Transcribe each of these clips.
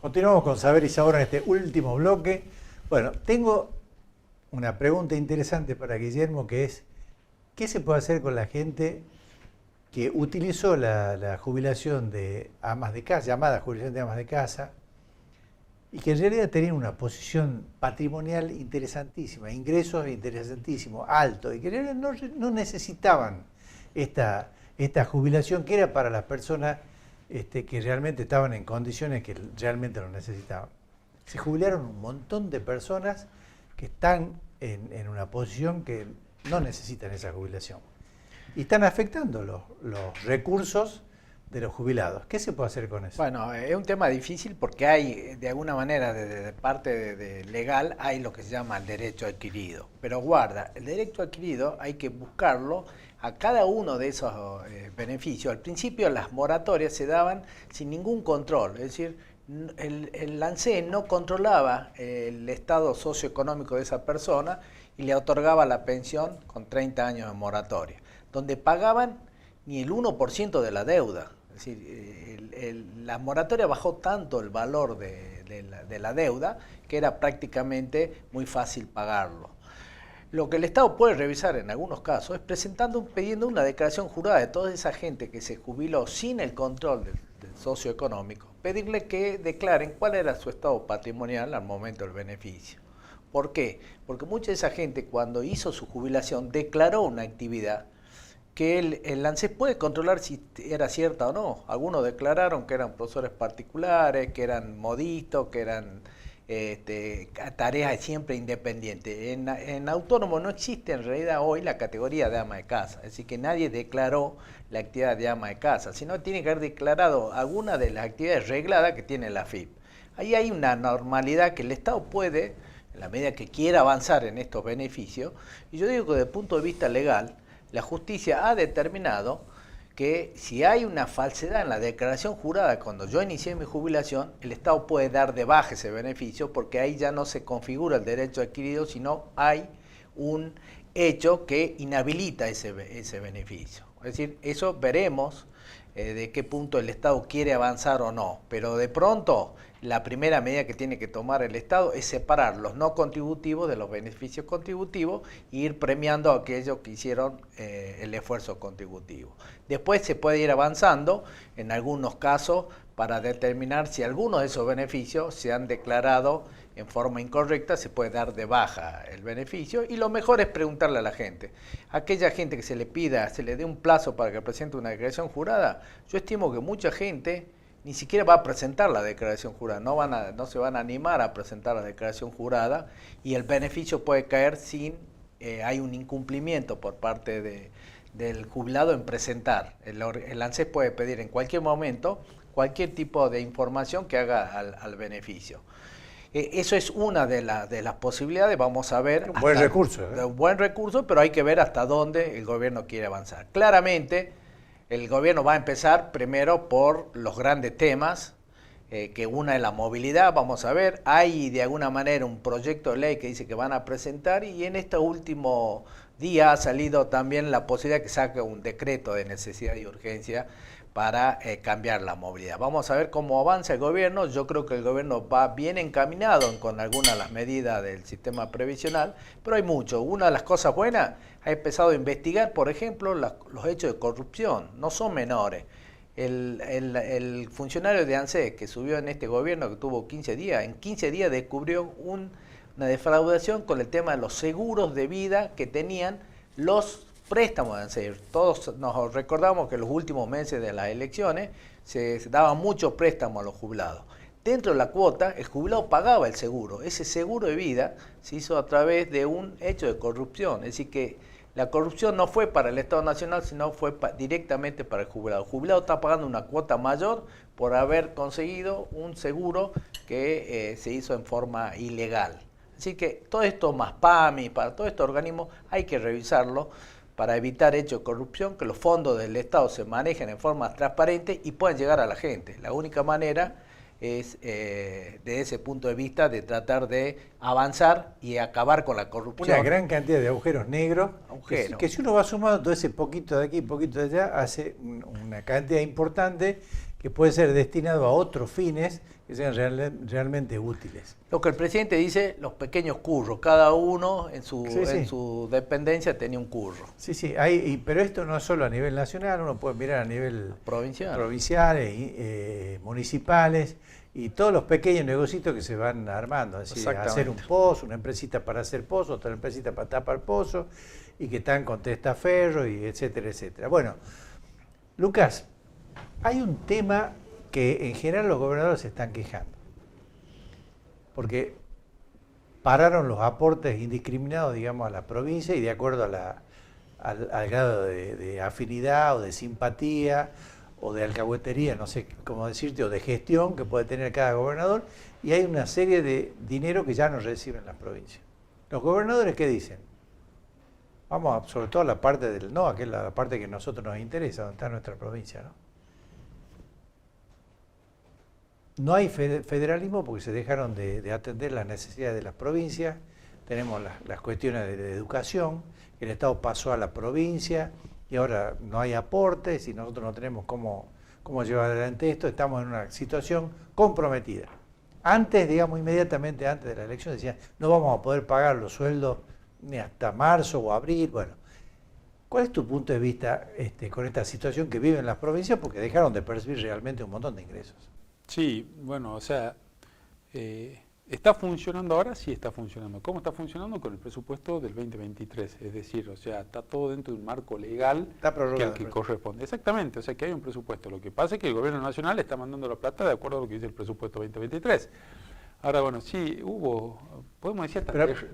Continuamos con Saber y Sabor en este último bloque. Bueno, tengo una pregunta interesante para Guillermo, que es, ¿qué se puede hacer con la gente que utilizó la jubilación de amas de casa, llamada jubilación de amas de casa, y que en realidad tenían una posición patrimonial interesantísima, ingresos interesantísimos, altos, y que en realidad no necesitaban esta jubilación que era para las personas que realmente estaban en condiciones que realmente lo necesitaban? Se jubilaron un montón de personas que están en una posición que no necesitan esa jubilación. Y están afectando los recursos de los jubilados. ¿Qué se puede hacer con eso? Bueno, es un tema difícil porque hay, de alguna manera, de parte de legal, hay lo que se llama el derecho adquirido. Pero guarda, el derecho adquirido hay que buscarlo a cada uno de esos beneficios. Al principio las moratorias se daban sin ningún control, es decir, el ANSES no controlaba el estado socioeconómico de esa persona y le otorgaba la pensión con 30 años de moratoria, donde pagaban ni el 1% de la deuda. Es decir, la moratoria bajó tanto el valor de la deuda que era prácticamente muy fácil pagarlo. Lo que el Estado puede revisar en algunos casos es pidiendo una declaración jurada de toda esa gente que se jubiló sin el control del socioeconómico, pedirle que declaren cuál era su estado patrimonial al momento del beneficio. ¿Por qué? Porque mucha de esa gente cuando hizo su jubilación declaró una actividad que el ANSES puede controlar si era cierta o no. Algunos declararon que eran profesores particulares, que eran modistas, que eran tareas siempre independientes. En autónomo no existe en realidad hoy la categoría de ama de casa, es decir, que nadie declaró la actividad de ama de casa, sino tiene que haber declarado alguna de las actividades regladas que tiene la AFIP. Ahí hay una normalidad que el Estado puede, en la medida que quiera avanzar en estos beneficios, y yo digo que desde el punto de vista legal, la justicia ha determinado que si hay una falsedad en la declaración jurada cuando yo inicié mi jubilación, el Estado puede dar de baja ese beneficio porque ahí ya no se configura el derecho adquirido, sino hay un hecho que inhabilita ese beneficio. Es decir, eso veremos de qué punto el Estado quiere avanzar o no, pero de pronto la primera medida que tiene que tomar el Estado es separar los no contributivos de los beneficios contributivos e ir premiando a aquellos que hicieron el esfuerzo contributivo. Después se puede ir avanzando en algunos casos para determinar si algunos de esos beneficios se han declarado en forma incorrecta, se puede dar de baja el beneficio y lo mejor es preguntarle a la gente. Aquella gente que se le pida, se le dé un plazo para que presente una declaración jurada, yo estimo que mucha gente ni siquiera va a presentar la declaración jurada, no se van a animar a presentar la declaración jurada y el beneficio puede caer sin, hay un incumplimiento por parte del jubilado en presentar. El ANSES puede pedir en cualquier momento cualquier tipo de información que haga al beneficio. Eso es una de las posibilidades, vamos a ver. Un buen recurso. Un buen recurso, pero hay que ver hasta dónde el gobierno quiere avanzar. Claramente, el gobierno va a empezar primero por los grandes temas, que una es la movilidad, vamos a ver. Hay de alguna manera un proyecto de ley que dice que van a presentar y en este último día ha salido también la posibilidad que saque un decreto de necesidad y urgencia para cambiar la movilidad. Vamos a ver cómo avanza el gobierno. Yo creo que el gobierno va bien encaminado con algunas de las medidas del sistema previsional, pero hay mucho. Una de las cosas buenas, ha empezado a investigar, por ejemplo, los hechos de corrupción. No son menores. El funcionario de ANSES que subió en este gobierno, que tuvo 15 días, en 15 días descubrió una defraudación con el tema de los seguros de vida que tenían los préstamos de ANSES. Todos nos recordamos que en los últimos meses de las elecciones se daban muchos préstamos a los jubilados. Dentro de la cuota, el jubilado pagaba el seguro. Ese seguro de vida se hizo a través de un hecho de corrupción. Es decir, que la corrupción no fue para el Estado Nacional, sino fue directamente para el jubilado. El jubilado está pagando una cuota mayor por haber conseguido un seguro que se hizo en forma ilegal. Así que todo esto más PAMI, para todos estos organismos hay que revisarlo para evitar hechos de corrupción, que los fondos del Estado se manejen en forma transparente y puedan llegar a la gente. La única manera es, desde ese punto de vista, de tratar de avanzar y acabar con la corrupción. Una gran cantidad de agujeros negros, que si uno va sumando todo ese poquito de aquí, poquito de allá, hace una cantidad importante que puede ser destinado a otros fines que sean realmente útiles. Lo que el presidente dice, los pequeños curros, cada uno en su, Sí, sí. en su dependencia tenía un curro. Sí, sí, pero esto no es solo a nivel nacional, uno puede mirar a nivel provinciales, municipales y todos los pequeños negocios que se van armando. Es decir, hacer un pozo, una empresita para hacer pozo, otra empresita para tapar pozo y que están con testaferro y etcétera, etcétera. Bueno, Lucas, hay un tema que en general los gobernadores se están quejando, porque pararon los aportes indiscriminados, digamos, a la provincia y de acuerdo a al grado de afinidad o de simpatía o de alcahuetería, no sé cómo decirte, o de gestión que puede tener cada gobernador, y hay una serie de dinero que ya no reciben las provincias. Los gobernadores, ¿qué dicen? Vamos, sobre todo a la parte del no, que es la parte que a nosotros nos interesa, donde está nuestra provincia, ¿no? No hay federalismo porque se dejaron de atender las necesidades de las provincias. Tenemos las cuestiones de educación, el Estado pasó a la provincia y ahora no hay aportes y nosotros no tenemos cómo llevar adelante esto. Estamos en una situación comprometida. Antes, digamos, inmediatamente antes de la elección decían, no vamos a poder pagar los sueldos ni hasta marzo o abril. Bueno, ¿cuál es tu punto de vista con esta situación que viven las provincias? Porque dejaron de percibir realmente un montón de ingresos. Sí, bueno, o sea, ¿está funcionando ahora? Sí está funcionando. ¿Cómo está funcionando? Con el presupuesto del 2023, es decir, o sea, está todo dentro de un marco legal que corresponde. Exactamente, o sea, que hay un presupuesto. Lo que pasa es que el gobierno nacional está mandando la plata de acuerdo a lo que dice el presupuesto 2023. Ahora, bueno, sí, hubo, podemos decir,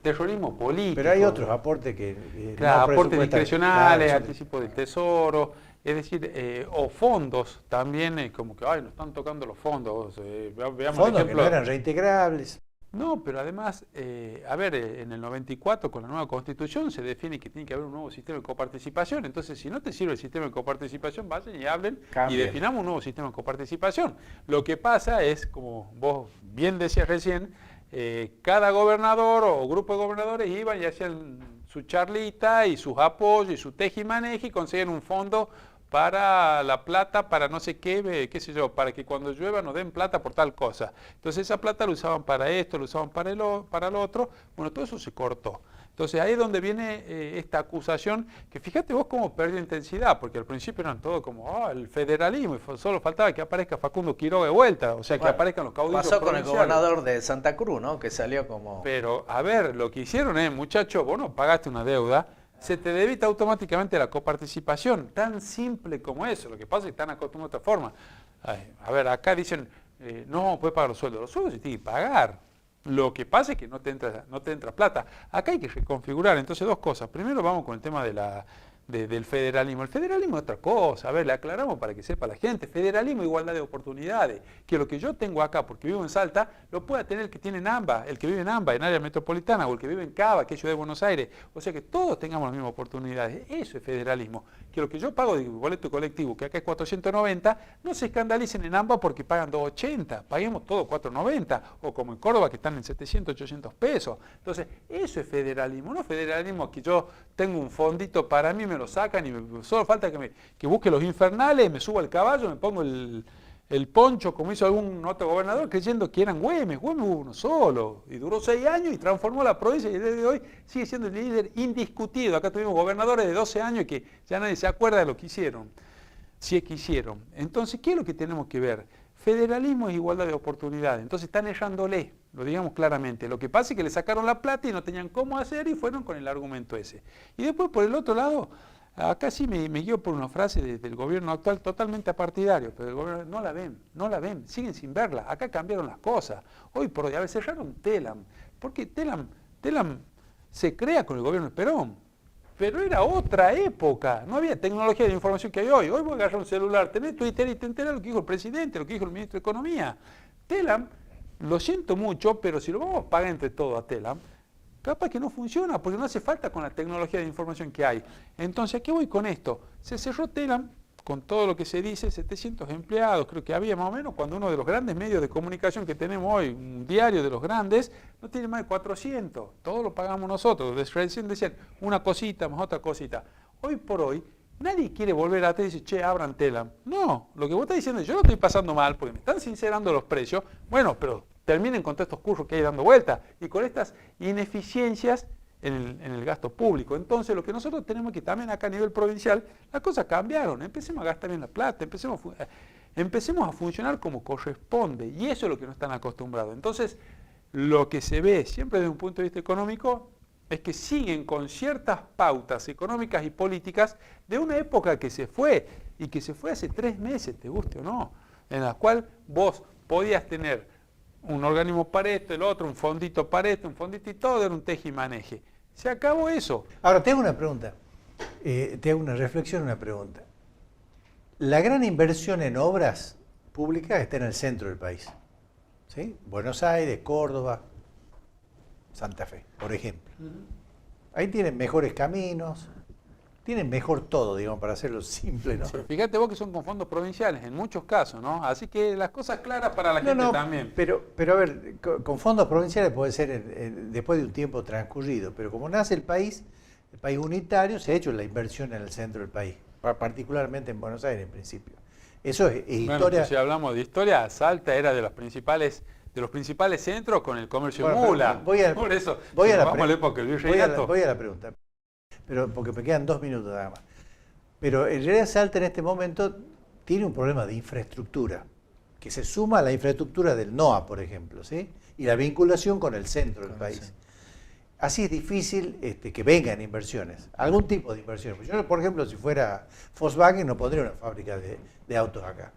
terrorismo político. Pero hay otros aportes que claro, no aportes discrecionales, claro, anticipo del Tesoro, es decir, o fondos también, como que, ay, nos están tocando los fondos. Veamos fondos ejemplo, que no eran reintegrables. No, pero además, a ver, en el 94 con la nueva Constitución se define que tiene que haber un nuevo sistema de coparticipación. Entonces, si no te sirve el sistema de coparticipación, vayan y hablen y definamos un nuevo sistema de coparticipación. Lo que pasa es, como vos bien decías recién, cada gobernador o grupo de gobernadores iban y hacían su charlita y sus apoyos y su tejimaneje y conseguían un fondo para la plata, para no sé qué sé yo, para que cuando llueva nos den plata por tal cosa. Entonces esa plata la usaban para esto, la usaban para lo otro. Bueno, todo eso se cortó. Entonces ahí es donde viene esta acusación, que fíjate vos cómo perdió intensidad, porque al principio eran todo como, el federalismo, y solo faltaba que aparezca Facundo Quiroga de vuelta, o sea, que aparezcan los caudillos pasó con el gobernador de Santa Cruz, ¿no? Que salió como... Pero, a ver, lo que hicieron es, muchacho, vos no pagaste una deuda, se te debita automáticamente la coparticipación, tan simple como eso. Lo que pasa es que están acostumbrados de otra forma. A ver, acá dicen, no puedes pagar los sueldos se tienen que pagar. Lo que pasa es que no te entra plata. Acá hay que reconfigurar, entonces dos cosas. Primero vamos con el tema del federalismo. El federalismo es otra cosa, a ver, le aclaramos para que sepa la gente. Federalismo, igualdad de oportunidades. Que lo que yo tengo acá, porque vivo en Salta, lo pueda tener el que tiene en AMBA, el que vive en AMBA, en área metropolitana, o el que vive en Cava, que es Ciudad de Buenos Aires. O sea, que todos tengamos las mismas oportunidades. Eso es federalismo. Que lo que yo pago de boleto colectivo, que acá es 490, no se escandalicen en AMBA porque pagan 280. Paguemos todo 490. O como en Córdoba, que están en 700, 800 pesos. Entonces, eso es federalismo. No federalismo que yo tengo un fondito para mí, me lo sacan y solo falta que busque los infernales, me subo al caballo, me pongo el poncho, como hizo algún otro gobernador, creyendo que eran Güemes. Güemes hubo uno solo, y duró 6 años y transformó la provincia, y desde hoy sigue siendo el líder indiscutido. Acá tuvimos gobernadores de 12 años que ya nadie se acuerda de lo que hicieron, si es que hicieron. Entonces, ¿qué es lo que tenemos que ver? Federalismo es igualdad de oportunidades, entonces están errándole, lo digamos claramente. Lo que pasa es que le sacaron la plata y no tenían cómo hacer y fueron con el argumento ese. Y después, por el otro lado, acá sí me guío por una frase del gobierno actual totalmente apartidario, pero el gobierno no la ven, siguen sin verla. Acá cambiaron las cosas. Hoy por hoy, a ver, cerraron Telam, porque Telam se crea con el gobierno de Perón. Pero era otra época, no había tecnología de información que hay hoy. Hoy voy a agarrar un celular, tenés Twitter y te enteras lo que dijo el presidente, lo que dijo el ministro de Economía. Telam, lo siento mucho, pero si lo vamos a pagar entre todos a Telam, capaz que no funciona, porque no hace falta con la tecnología de información que hay. Entonces, ¿a qué voy con esto? Se cerró Telam, con todo lo que se dice, 700 empleados, creo que había más o menos, cuando uno de los grandes medios de comunicación que tenemos hoy, un diario de los grandes, no tiene más de 400, todo lo pagamos nosotros. Recién decían una cosita más otra cosita. Hoy por hoy, Nadie quiere volver atrás y decir, che, abran Telam. No, lo que vos estás diciendo es, yo lo estoy pasando mal porque me están sincerando los precios. Bueno, pero terminen con todos estos cursos que hay dando vuelta y con estas ineficiencias en el gasto público. Entonces, lo que nosotros tenemos que también acá a nivel provincial, las cosas cambiaron. Empecemos a gastar bien la plata, empecemos a funcionar como corresponde. Y eso es lo que no están acostumbrados. Entonces, lo que se ve siempre desde un punto de vista económico es que siguen con ciertas pautas económicas y políticas de una época que se fue, y que se fue hace 3 meses, te guste o no, en la cual vos podías tener un organismo para esto, el otro, un fondito para esto, un fondito y todo, era un tejimaneje. Se acabó eso. Ahora, te hago una pregunta, te hago una reflexión, una pregunta. La gran inversión en obras públicas está en el centro del país, ¿sí? Buenos Aires, Córdoba, Santa Fe, por ejemplo. Ahí tienen mejores caminos, tienen mejor todo, digamos, para hacerlo simple, ¿no? Pero fíjate vos que son con fondos provinciales, en muchos casos, ¿no? Así que las cosas claras para la gente también. Pero a ver, con fondos provinciales puede ser después de un tiempo transcurrido, pero como nace el país unitario, se ha hecho la inversión en el centro del país, particularmente en Buenos Aires en principio. Eso es Bueno, historia. si hablamos de historia, Salta era de los principales centros con el comercio mula. Por eso, voy a la vamos a la época del virreinato. voy a la pregunta, pero porque me quedan 2 minutos nada más. Pero en realidad Salta en este momento tiene un problema de infraestructura, que se suma a la infraestructura del NOA, por ejemplo, ¿sí? Y la vinculación con el centro del país. Así es difícil que vengan inversiones, algún tipo de inversiones. Yo, por ejemplo, si fuera Volkswagen, no pondría una fábrica de autos acá.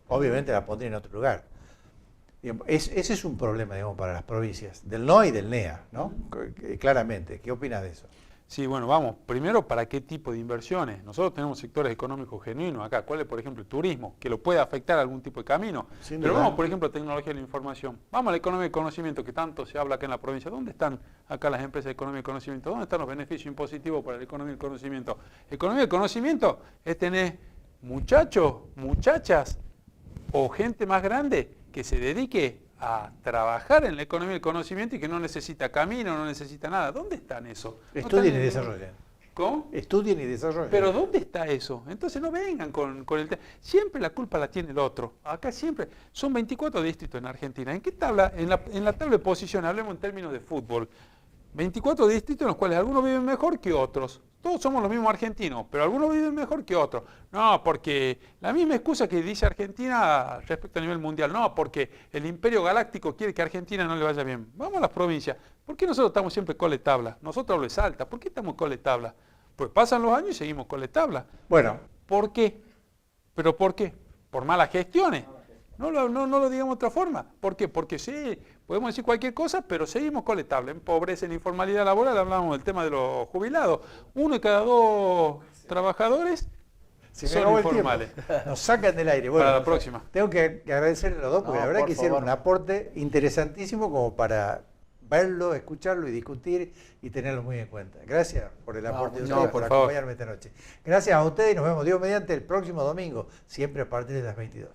Obviamente la pondría en otro lugar. Ese es un problema, digamos, para las provincias, del NOA y del NEA, ¿no? Claramente. ¿Qué opinas de eso? Sí, bueno, vamos. Primero, ¿para qué tipo de inversiones? Nosotros tenemos sectores económicos genuinos acá. ¿Cuál es, por ejemplo, el turismo? Que lo puede afectar a algún tipo de camino. Pero vamos, por ejemplo, a tecnología de la información. Vamos a la economía de conocimiento, que tanto se habla acá en la provincia. ¿Dónde están acá las empresas de economía de conocimiento? ¿Dónde están los beneficios impositivos para la economía del conocimiento? Economía del conocimiento es tener muchachos, muchachas o gente más grande que se dedique a trabajar en la economía del conocimiento y que no necesita camino, no necesita nada. ¿Dónde están eso? Estudien y desarrollen. ¿Cómo? Estudien y desarrollen. Pero ¿dónde está eso? Entonces no vengan con el tema. Siempre la culpa la tiene el otro. Acá siempre. Son 24 distritos en Argentina. ¿En qué tabla? En la tabla de posición, hablemos en términos de fútbol. 24 distritos en los cuales algunos viven mejor que otros. Todos somos los mismos argentinos, pero algunos viven mejor que otros. No, porque la misma excusa que dice Argentina respecto a nivel mundial. No, porque el imperio galáctico quiere que a Argentina no le vaya bien. Vamos a las provincias. ¿Por qué nosotros estamos siempre cole tabla? Nosotros lo Salta. ¿Por qué estamos cole tabla? Pues pasan los años y seguimos cole tabla. Bueno. ¿Por qué? ¿Pero por qué? Por malas gestiones. No lo digamos de otra forma. ¿Por qué? Porque sí, podemos decir cualquier cosa, pero seguimos coletable. En pobreza, en informalidad laboral, hablamos del tema de los jubilados. 1 de cada 2 trabajadores son informales. Nos sacan del aire. Bueno, para la próxima. Tengo que agradecerle a los dos, porque la verdad que hicieron un aporte interesantísimo como para verlo, escucharlo y discutir y tenerlo muy en cuenta. Gracias por el aporte de ustedes, por acompañarme esta noche. Gracias a ustedes y nos vemos Dios mediante el próximo domingo, siempre a partir de las 22.